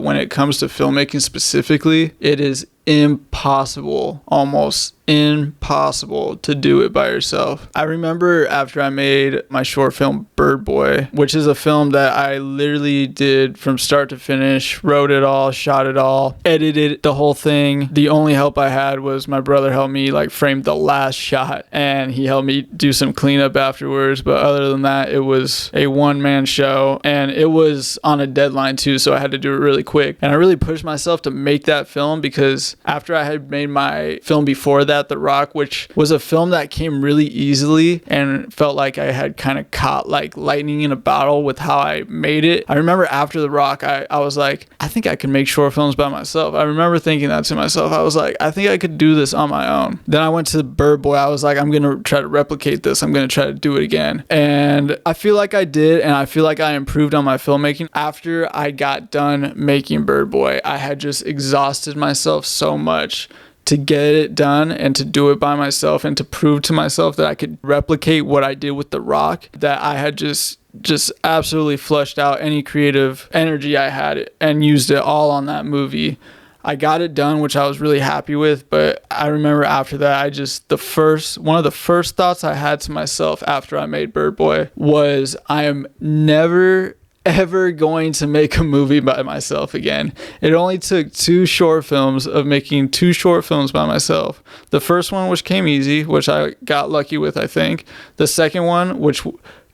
when it comes to filmmaking specifically, it is impossible, almost impossible to do it by yourself. I remember after I made my short film Bird Boy, which is a film that I literally did from start to finish, wrote it all, shot it all, edited the whole thing. The only help I had was my brother helped me like frame the last shot, and he helped me do some cleanup afterwards. But other than that, it was a one-man show, and it was on a deadline too, so I had to do it really quick. And I really pushed myself to make that film because after I had made my film before that, The Rock, which was a film that came really easily and felt like I had kind of caught like lightning in a bottle with how I made it. I remember after The Rock, I was like, I think I can make short films by myself. I remember thinking that to myself. I was like, I think I could do this on my own. Then I went to Bird Boy. I was like, I'm going to try to replicate this. I'm going to try to do it again. And I feel like I did, and I feel like I improved on my filmmaking. After I got done making Bird Boy, I had just exhausted myself so much to get it done and to do it by myself and to prove to myself that I could replicate what I did with The Rock, that I had just absolutely flushed out any creative energy I had and used it all on that movie. I got it done, which I was really happy with, but I remember after that, one of the first thoughts I had to myself after I made Bird Boy was, I am never ever going to make a movie by myself again. It only took 2 short films of making 2 short films by myself. The first one, which came easy, which I got lucky with, I think. The second one, which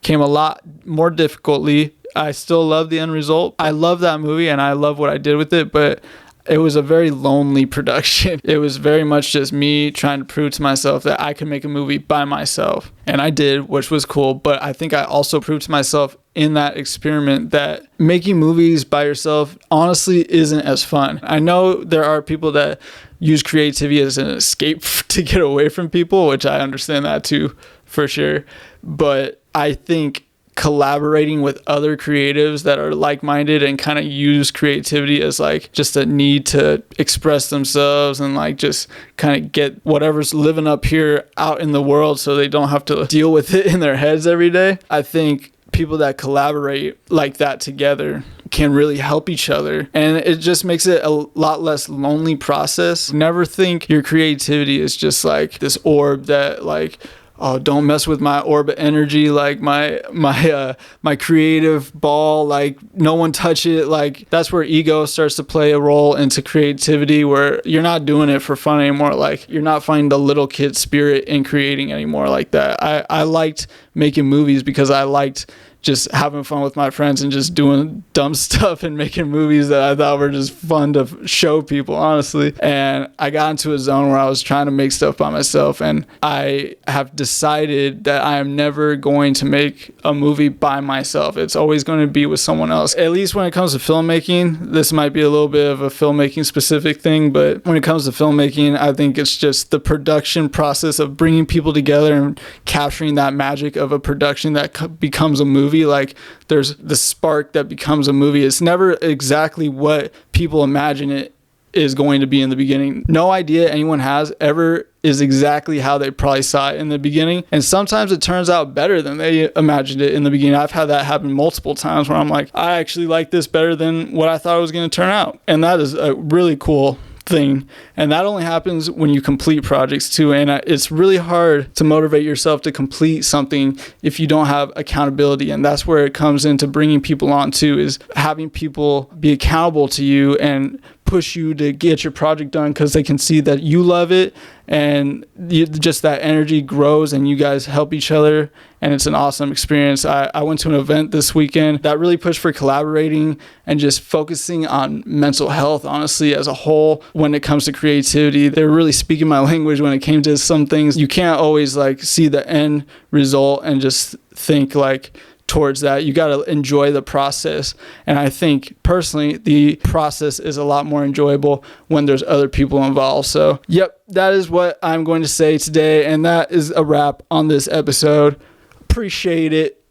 came a lot more difficultly. I still love the end result. I love that movie and I love what I did with it, but it was a very lonely production. It was very much just me trying to prove to myself that I could make a movie by myself. And I did, which was cool. But I think I also proved to myself in that experiment that making movies by yourself honestly isn't as fun. I know there are people that use creativity as an escape to get away from people, which I understand that too, for sure. But I think collaborating with other creatives that are like-minded and kind of use creativity as like just a need to express themselves and like just kind of get whatever's living up here out in the world so they don't have to deal with it in their heads every day. I think people that collaborate like that together can really help each other, and it just makes it a lot less lonely process. Never think your creativity is just like this orb that like, oh, don't mess with my orbit energy, like my creative ball, like no one touch it. Like that's where ego starts to play a role into creativity, where you're not doing it for fun anymore. Like you're not finding the little kid spirit in creating anymore like that. I liked making movies because I liked just having fun with my friends and just doing dumb stuff and making movies that I thought were just fun to show people, honestly. And I got into a zone where I was trying to make stuff by myself, and I have decided that I am never going to make a movie by myself. It's always going to be with someone else. At least when it comes to filmmaking, this might be a little bit of a filmmaking specific thing, but when it comes to filmmaking, I think it's just the production process of bringing people together and capturing that magic of a production that becomes a movie. Like there's the spark that becomes a movie. It's never exactly what people imagine it is going to be in the beginning. No idea anyone has ever is exactly how they probably saw it in the beginning. And sometimes it turns out better than they imagined it in the beginning. I've had that happen multiple times where I'm like, I actually like this better than what I thought it was going to turn out. And that is a really cool thing, and that only happens when you complete projects too. And it's really hard to motivate yourself to complete something if you don't have accountability, and that's where it comes into bringing people on too, is having people be accountable to you and push you to get your project done because they can see that you love it, and just that energy grows and you guys help each other, and it's an awesome experience. I went to an event this weekend that really pushed for collaborating and just focusing on mental health, honestly, as a whole. When it comes to creativity, they're really speaking my language when it came to some things. You can't always like see the end result and just think like towards that. You got to enjoy the process. And I think personally, the process is a lot more enjoyable when there's other people involved. So, yep, that is what I'm going to say today. And that is a wrap on this episode. Appreciate it.